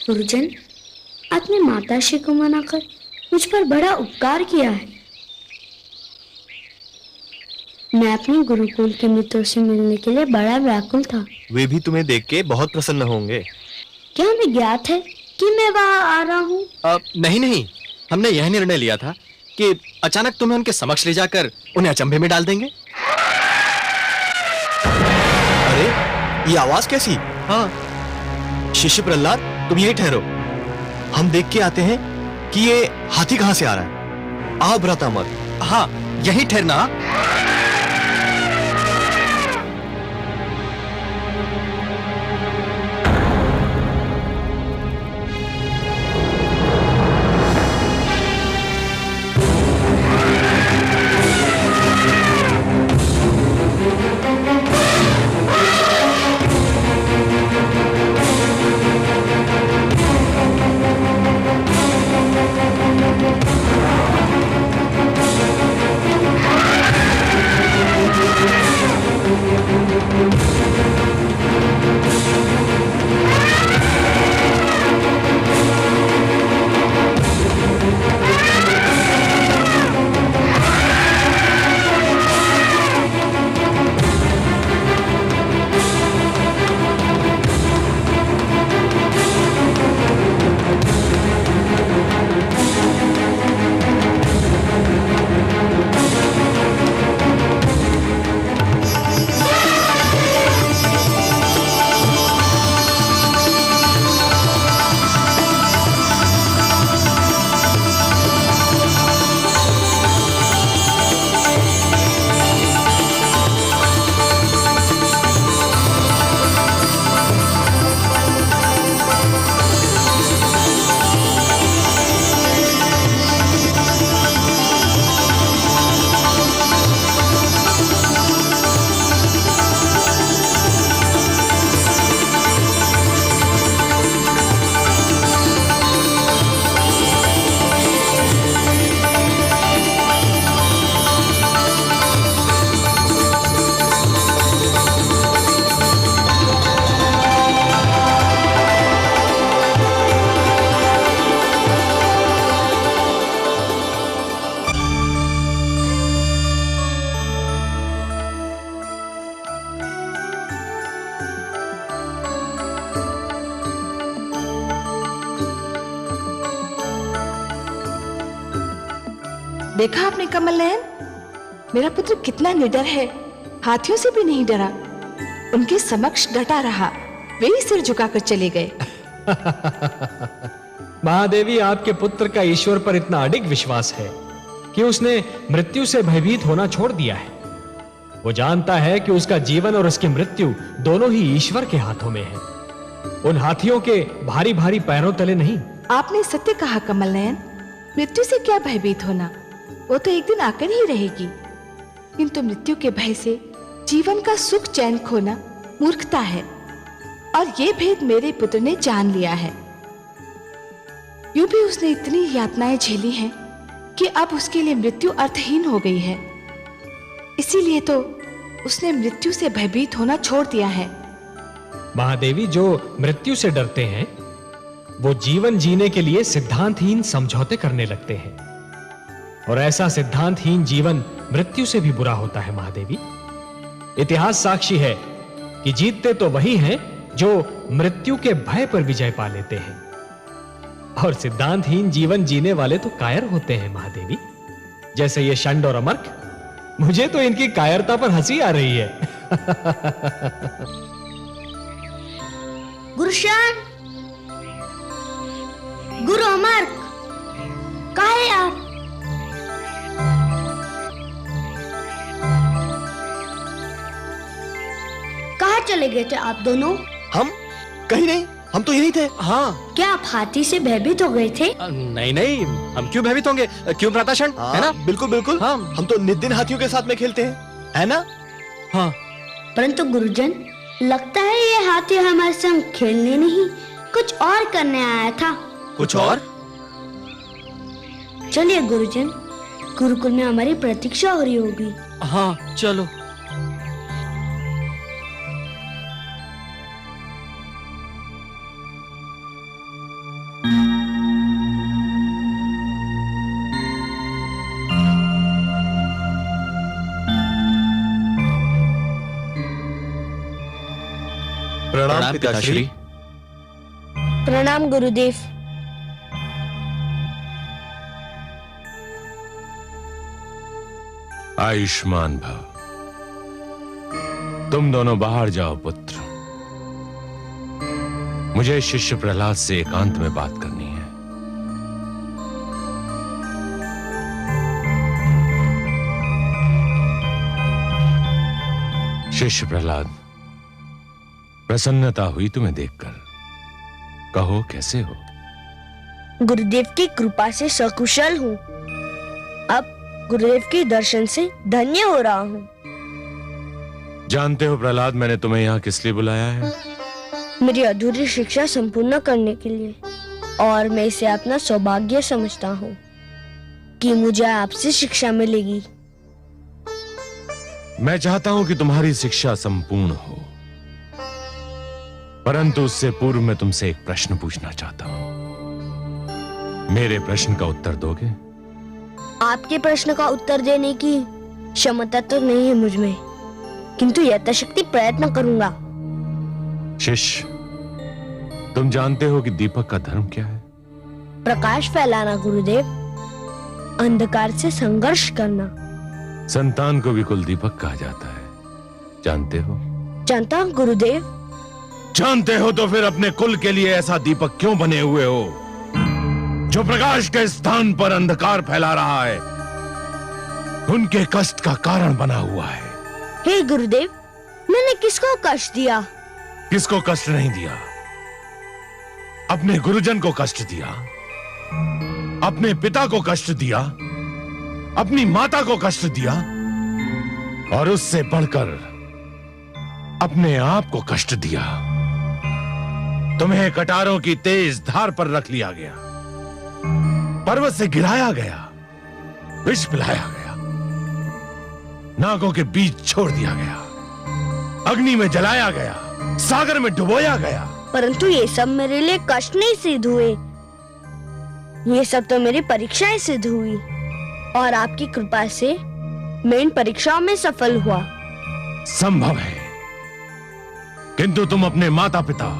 गुरुजन, आपने माताश्री को मनाकर मुझ पर बड़ा उपकार किया है। मैं अपने गुरुकुल के मित्रों से मिलने के लिए बड़ा व्याकुल था। वे भी तुम्हें देख के बहुत प्रसन्न होंगे। क्या हमें ज्ञात है कि मैं वहां आ रहा हूँ? नहीं, हमने यह निर्णय लिया था कि अचानक तुम्हें उनके समक्ष ले जाकर उन्हें अचंभे में डाल देंगे। अरे, ये आवाज कैसी? हाँ, शिष्य प्रहलाद, तुम यहीं ठहरो, हम देख के आते हैं कि ये हाथी कहां से आ रहा है। आओ भ्राता अमर। हाँ, यहीं ठहरना। देखा आपने कमल नयन, मेरा पुत्र कितना निडर है, हाथियों से भी नहीं डरा, उनके समक्ष डटा रहा, वे ही सिर झुकाकर चले गए। महादेवी, आपके पुत्र का ईश्वर पर इतना अडिग विश्वास है कि उसने मृत्यु से भयभीत होना छोड़ दिया है। वो जानता है कि उसका जीवन और उसकी मृत्यु दोनों ही ईश्वर के हाथों में है, उन हाथियों के भारी भारी पैरों तले नहीं। आपने सत्य कहा कमल नयन, मृत्यु से क्या भयभीत होना, वो तो एक दिन आकर ही रहेगी, किंतु मृत्यु के भय से जीवन का सुख चैन खोना मूर्खता है, और ये भेद मेरे पुत्र ने जान लिया है। यूं भी उसने इतनी यातनाएं झेली हैं कि अब उसके लिए मृत्यु अर्थहीन हो गई है, इसीलिए तो उसने मृत्यु से भयभीत होना छोड़ दिया है। महादेवी, जो मृत्यु से डरते हैं वो जीवन जीने के लिए सिद्धांतहीन समझौते करने लगते हैं, और ऐसा सिद्धांतहीन जीवन मृत्यु से भी बुरा होता है। महादेवी, इतिहास साक्षी है कि जीतते तो वही हैं जो मृत्यु के भय पर विजय पा लेते हैं, और सिद्धांतहीन जीवन जीने वाले तो कायर होते हैं। महादेवी, जैसे ये षंड और अमर्क, मुझे तो इनकी कायरता पर हंसी आ रही है। गुरुशान, गुरु अमर्क, कहाँ है आप? कहाँ चले गए थे आप दोनों? हम कहीं नहीं, हम तो यहीं थे। हाँ। क्या आप हाथी से भयभीत हो गए थे? नहीं, हम क्यों भयभीत होंगे? क्यों भ्राताषण, है ना? बिल्कुल बिल्कुल। हाँ, हम तो नित दिन हाथियों के साथ में खेलते हैं, है ना? हाँ। परंतु गुरुजन, लगता है ये हाथी हमारे संग खेलने नहीं, कुछ और करने आया था। कुछ और? चलिए गुरुजन, गुरुकुल में हमारी प्रतीक्षा हो रही होगी। हाँ, चलो। प्रणाम पिताश्री। प्रणाम गुरुदेव। आयुष्मान भव। तुम दोनों बाहर जाओ पुत्र, मुझे शिष्य प्रहलाद से एकांत में बात करनी है। शिष्य प्रहलाद, प्रसन्नता हुई तुम्हें देखकर। कहो कैसे हो? गुरुदेव की कृपा से सकुशल हूँ। अब गुरुदेव के दर्शन से धन्य हो रहा हूँ। जानते हो प्रहलाद, मैंने तुम्हें यहाँ किस लिए बुलाया है? मेरी अधूरी शिक्षा संपूर्ण करने के लिए, और मैं इसे अपना सौभाग्य समझता हूँ कि मुझे आपसे शिक्षा मिलेगी। मैं चाहता हूं कि तुम्हारी शिक्षा संपूर्ण हो, परंतु उससे पूर्व मैं तुमसे एक प्रश्न पूछना चाहता हूं। मेरे प्रश्न का उत्तर दोगे? आपके प्रश्न का उत्तर देने की क्षमता तो नहीं है मुझ में, किंतु यथाशक्ति प्रयत्न करूंगा। शिष्य, तुम जानते हो कि दीपक का धर्म क्या है? प्रकाश फैलाना गुरुदेव, अंधकार से संघर्ष करना। संतान को भी कुल दीपक कहा जाता है, जानते हो? जानता हूं गुरुदेव। जानते हो तो फिर अपने कुल के लिए ऐसा दीपक क्यों बने हुए हो जो प्रकाश के स्थान पर अंधकार फैला रहा है, उनके कष्ट का कारण बना हुआ है। हे गुरुदेव, मैंने किसको कष्ट दिया? किसको कष्ट नहीं दिया? अपने गुरुजन को कष्ट दिया, अपने पिता को कष्ट दिया, अपनी माता को कष्ट दिया, और उससे बढ़कर अपने आप को कष्ट दिया। तुम्हें कटारों की तेज धार पर रख लिया गया, पर्वत से गिराया गया, विष पिलाया गया, नागों के बीच छोड़ दिया गया, अग्नि में जलाया गया, सागर में डुबोया गया। परंतु ये सब मेरे लिए कष्ट नहीं सिद्ध हुए। ये सब तो मेरी परीक्षाएं सिद्ध हुई, और आपकी कृपा से मैं इन परीक्षाओं में सफल हुआ। संभव है, किंतु तुम अपने माता पिता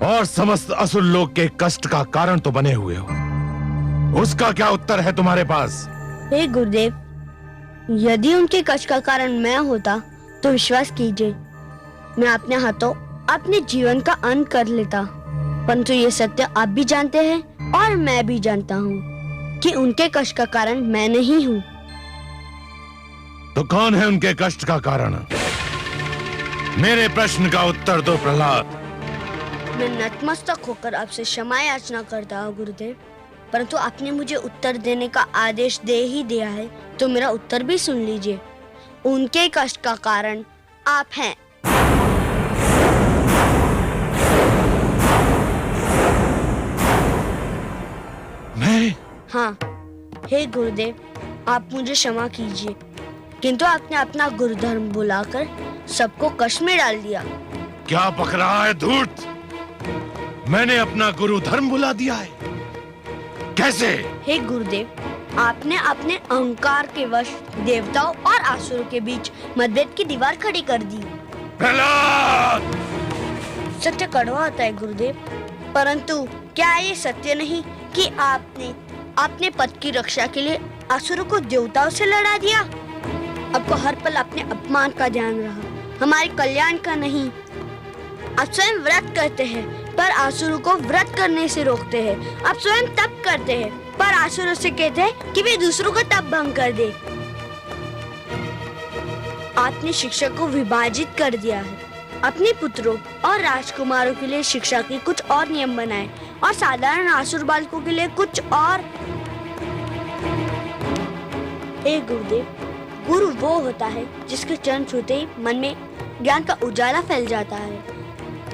और समस्त असुर लोक के कष्ट का कारण तो बने हुए हो। उसका क्या उत्तर है तुम्हारे पास? हे गुरुदेव, यदि उनके कष्ट का कारण मैं होता तो विश्वास कीजिए, मैं अपने हाथों अपने जीवन का अंत कर लेता। परंतु ये सत्य आप भी जानते हैं और मैं भी जानता हूँ कि उनके कष्ट का कारण मैं नहीं हूँ। तो कौन है उनके कष्ट का कारण? मेरे प्रश्न का उत्तर दो प्रहलाद। मैं नतमस्तक होकर आपसे क्षमा याचना करता हूँ गुरुदेव, परंतु आपने मुझे उत्तर देने का आदेश दे ही दिया है, तो मेरा उत्तर भी सुन लीजिए। उनके कष्ट का कारण आप हैं। मैं? हाँ, हे गुरुदेव, आप मुझे क्षमा कीजिए, किंतु आपने अपना गुरुधर्म बुलाकर सबको कष्ट में डाल दिया। क्या बक रहा है धूर्त? मैंने अपना गुरु धर्म बुला दिया है? कैसे? हे गुरुदेव, आपने अपने अहंकार के वश देवताओं और असुरों के बीच मतभेद की दीवार खड़ी कर दी। प्रहलाद! सत्य कड़वा होता है गुरुदेव, परंतु क्या ये सत्य नहीं कि आपने अपने पद की रक्षा के लिए असुरों को देवताओं से लड़ा दिया? आपको हर पल अपने अपमान का ध्यान रहा, हमारे कल्याण का नहीं। आप स्वयं व्रत करते हैं पर असुरों को व्रत करने से रोकते हैं। आप स्वयं तप करते हैं पर असुरों से कहते हैं कि वे दूसरों का तप भंग कर दे। आपने शिक्षा को विभाजित कर दिया है। अपने पुत्रों और राजकुमारों के लिए शिक्षा के कुछ और नियम बनाए और साधारण असुर बालकों के लिए कुछ और। हे गुरुदेव, गुरु वो होता है जिसके चरण छूते ही मन में ज्ञान का उजाला फैल जाता है,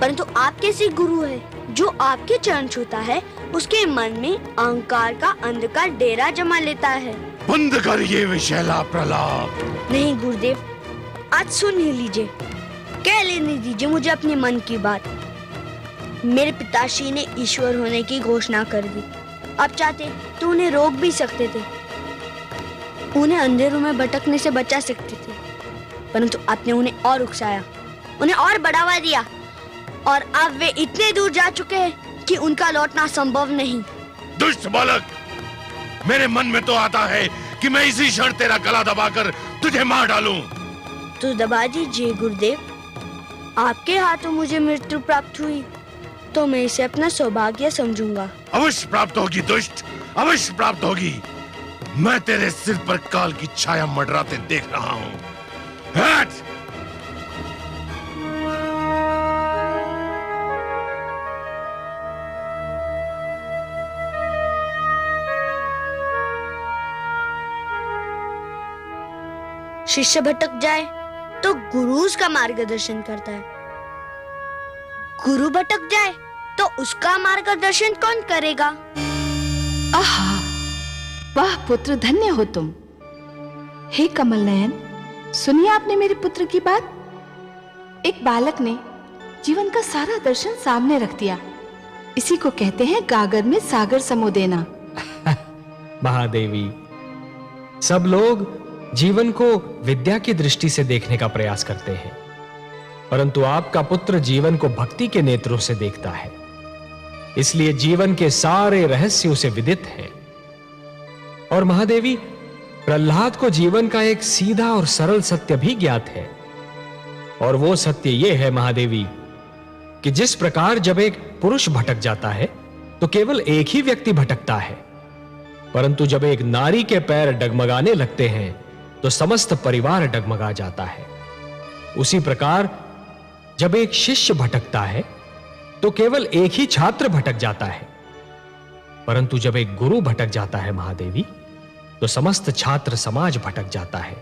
परंतु आप कैसे गुरु है जो आपके चरण छूता है उसके मन में अहंकार का अंधकार डेरा जमा लेता है। बंद कर ये विषैला प्रलाप। नहीं गुरुदेव, आज सुन ही लीजिए, कह लेने दीजिए मुझे अपने मन की बात। मेरे पिताश्री ने ईश्वर होने की घोषणा कर दी। अब चाहते तो उन्हें रोक भी सकते थे, उन्हें अंधेरों में भटकने से बचा सकते थे, परंतु आपने उन्हें और उकसाया उन्हें और बढ़ावा दिया और अब वे इतने दूर जा चुके हैं कि उनका लौटना संभव नहीं। दुष्ट बालक, मेरे मन में तो आता है कि मैं इसी क्षण तेरा गला दबाकर तुझे मार डालूं। तो दबा दीजिए गुरुदेव। आपके हाथों मुझे मृत्यु प्राप्त हुई तो मैं इसे अपना सौभाग्य समझूंगा। अवश्य प्राप्त होगी दुष्ट, अवश्य प्राप्त होगी। मैं तेरे सिर पर काल की छाया मंडराते देख रहा हूं। हट! शिष्य भटक जाए तो गुरु उसका मार्गदर्शन करता है, गुरु भटक जाए तो उसका मार्गदर्शन कौन करेगा? आहा, वाह पुत्र, धन्य हो तुम। हे कमल नयन, सुनिए आपने मेरे पुत्र की बात। एक बालक ने जीवन का सारा दर्शन सामने रख दिया। इसी को कहते हैं गागर में सागर समो देना। महादेवी, सब लोग जीवन को विद्या की दृष्टि से देखने का प्रयास करते हैं, परंतु आपका पुत्र जीवन को भक्ति के नेत्रों से देखता है, इसलिए जीवन के सारे रहस्य उसे विदित हैं। और महादेवी, प्रहलाद को जीवन का एक सीधा और सरल सत्य भी ज्ञात है, और वो सत्य ये है महादेवी कि जिस प्रकार जब एक पुरुष भटक जाता है तो केवल एक ही व्यक्ति भटकता है, परंतु जब एक नारी के पैर डगमगाने लगते हैं तो समस्त परिवार डगमगा जाता है। उसी प्रकार जब एक शिष्य भटकता है तो केवल एक ही छात्र भटक जाता है, परंतु जब एक गुरु भटक जाता है महादेवी, तो समस्त छात्र समाज भटक जाता है,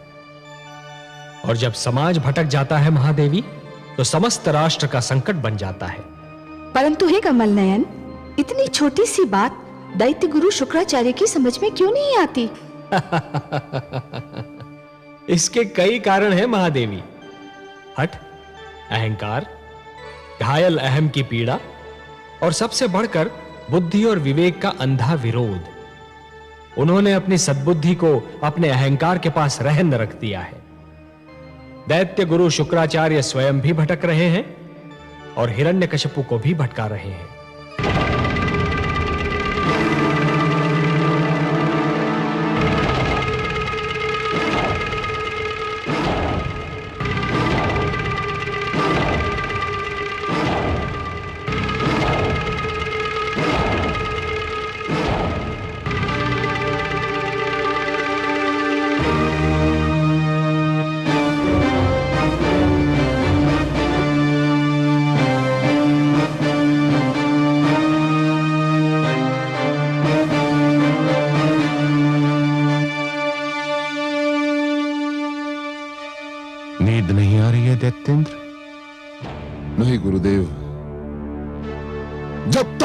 और जब समाज भटक जाता है महादेवी, तो समस्त राष्ट्र का संकट बन जाता है। परंतु हे कमल नयन, इतनी छोटी सी बात दैत्य गुरु शुक्राचार्य की समझ में क्यों नहीं आती? इसके कई कारण हैं महादेवी। हठ, अहंकार, घायल अहम की पीड़ा, और सबसे बढ़कर बुद्धि और विवेक का अंधा विरोध। उन्होंने अपनी सद्बुद्धि को अपने अहंकार के पास रहन रख दिया है। दैत्य गुरु शुक्राचार्य स्वयं भी भटक रहे हैं और हिरण्यकशिपु को भी भटका रहे हैं। नींद नहीं आ रही है दैत्येंद्र? नहीं गुरुदेव, जब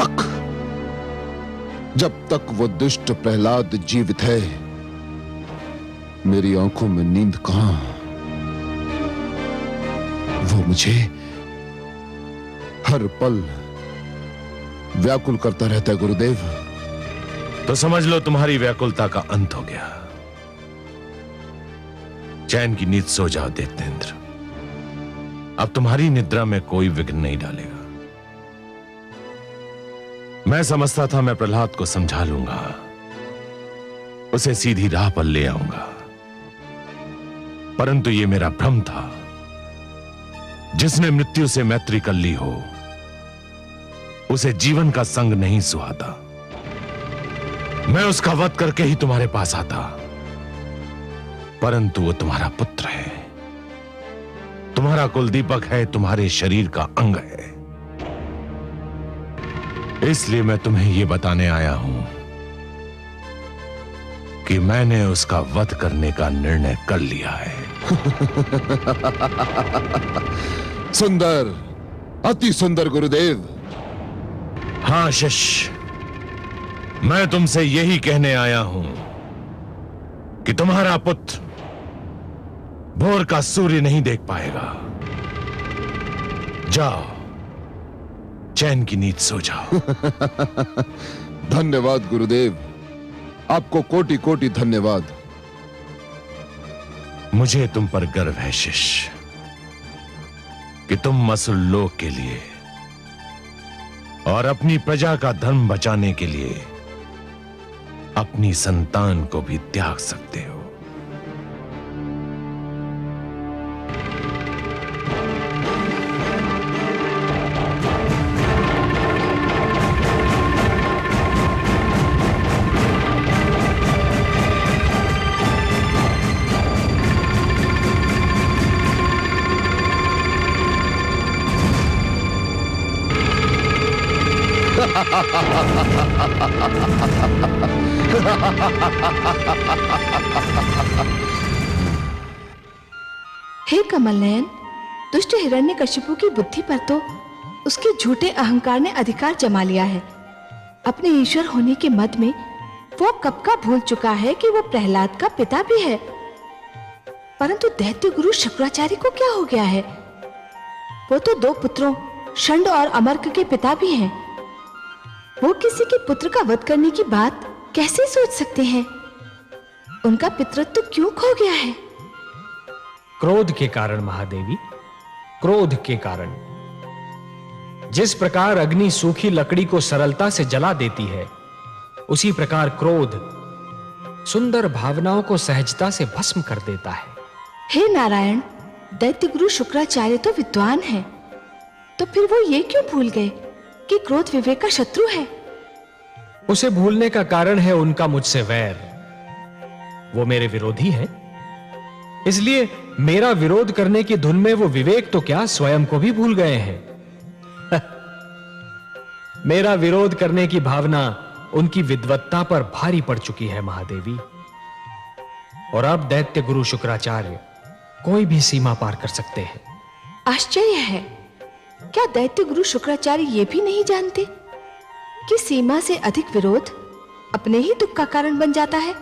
तक वो दुष्ट प्रहलाद जीवित है, मेरी आंखों में नींद कहां? वो मुझे हर पल व्याकुल करता रहता है गुरुदेव। तो समझ लो तुम्हारी व्याकुलता का अंत हो गया। चैन की नींद सो जाओ दैत्येंद्र। अब तुम्हारी निद्रा में कोई विघ्न नहीं डालेगा। मैं समझता था मैं प्रहलाद को समझा लूंगा, उसे सीधी राह पर ले आऊंगा, परंतु यह मेरा भ्रम था। जिसने मृत्यु से मैत्री कर ली हो, उसे जीवन का संग नहीं सुहाता। मैं उसका वध करके ही तुम्हारे पास आता, परंतु वो तुम्हारा पुत्र है, तुम्हारा कुलदीपक है, तुम्हारे शरीर का अंग है। इसलिए मैं तुम्हें यह बताने आया हूं कि मैंने उसका वध करने का निर्णय कर लिया है। सुंदर, अति सुंदर गुरुदेव। हां शिष्य, मैं तुमसे यही कहने आया हूं कि तुम्हारा पुत्र भोर का सूर्य नहीं देख पाएगा। जाओ, चैन की नींद सो जाओ। धन्यवाद गुरुदेव, आपको कोटि कोटि धन्यवाद। मुझे तुम पर गर्व है शिष्य। कि तुम मसुल्लोक के लिए और अपनी प्रजा का धर्म बचाने के लिए अपनी संतान को भी त्याग सकते हो। हे कमलनयन, दुष्ट हिरण्यकशिपु की बुद्धि पर तो उसके झूठे अहंकार ने अधिकार जमा लिया है। अपने ईश्वर होने के मद में वो कब का भूल चुका है कि वो प्रहलाद का पिता भी है। परंतु दैत्य गुरु शुक्राचार्य को क्या हो गया है? वो तो 2 पुत्रों षंड और अमर्क के पिता भी हैं। वो किसी के पुत्र का वध करने की बात कैसे सोच सकते हैं? उनका पितृत्व क्यों खो गया है? क्रोध के कारण महादेवी, क्रोध के कारण। जिस प्रकार अग्नि सूखी लकड़ी को सरलता से जला देती है, उसी प्रकार क्रोध सुंदर भावनाओं को सहजता से भस्म कर देता है। हे नारायण, दैत्य गुरु शुक्राचार्य तो विद्वान हैं, तो फिर वो ये क्यों भूल गए कि क्रोध विवेक का शत्रु है? उसे भूलने का कारण है उनका मुझसे वैर। वो मेरे विरोधी हैं, इसलिए मेरा विरोध करने की धुन में वो विवेक तो क्या स्वयं को भी भूल गए हैं। मेरा विरोध करने की भावना उनकी विद्वत्ता पर भारी पड़ चुकी है महादेवी। और अब दैत्य गुरु शुक्राचार्य कोई भी सीमा पार कर सकते हैं। आश्चर्य है, क्या दैत्य गुरु शुक्राचार्य ये भी नहीं जानते कि सीमा से अधिक विरोध अपने ही दुख का कारण बन जाता है?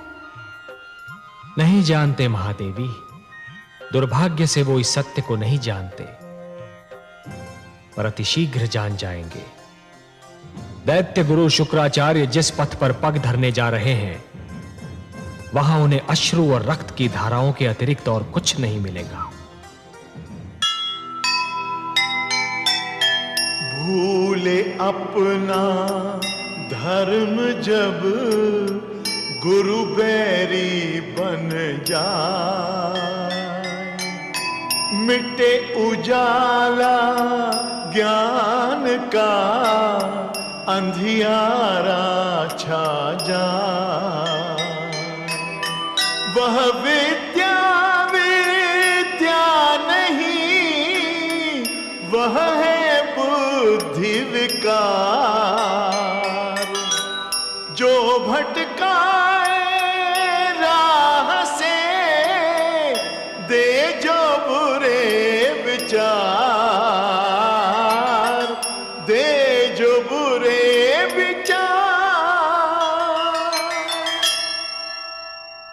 नहीं जानते महादेवी, दुर्भाग्य से वो इस सत्य को नहीं जानते, पर अतिशीघ्र जान जाएंगे। दैत्य गुरु शुक्राचार्य जिस पथ पर पग धरने जा रहे हैं, वहां उन्हें अश्रु और रक्त की धाराओं के अतिरिक्त और कुछ नहीं मिलेगा। भूले अपना धर्म जब गुरु बैरी बन जाए, मिटे उजाला ज्ञान का अंधियारा छा जाए। वह विद्या विद्या नहीं, वह है बुद्धि विकार, जो भटकाए राह से दे जो बुरे विचार, दे जो बुरे विचार।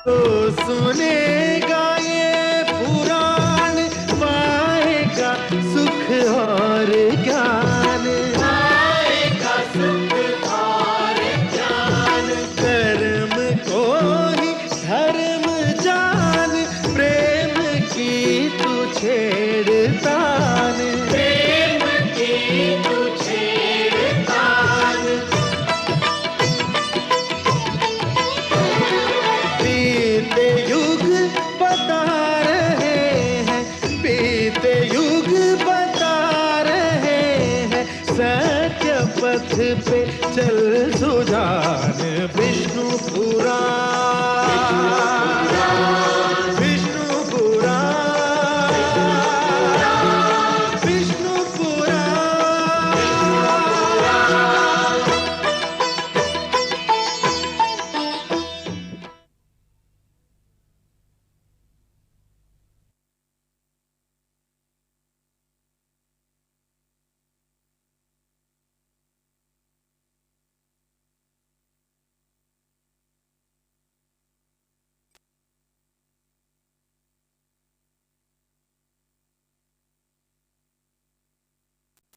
तो सुनेगा ये पुराण, पाएगा सुख और ज्ञान, पाएगा सुख और ज्ञान। कर्म को ही धर्म जान, प्रेम की तू छेड़तान, प्रेम की तू छेड़तान। बीते युग बता रहे हैं, बीते युग बता रहे हैं, सत्य पथ पे चल सुजान। विष्णु पुराण।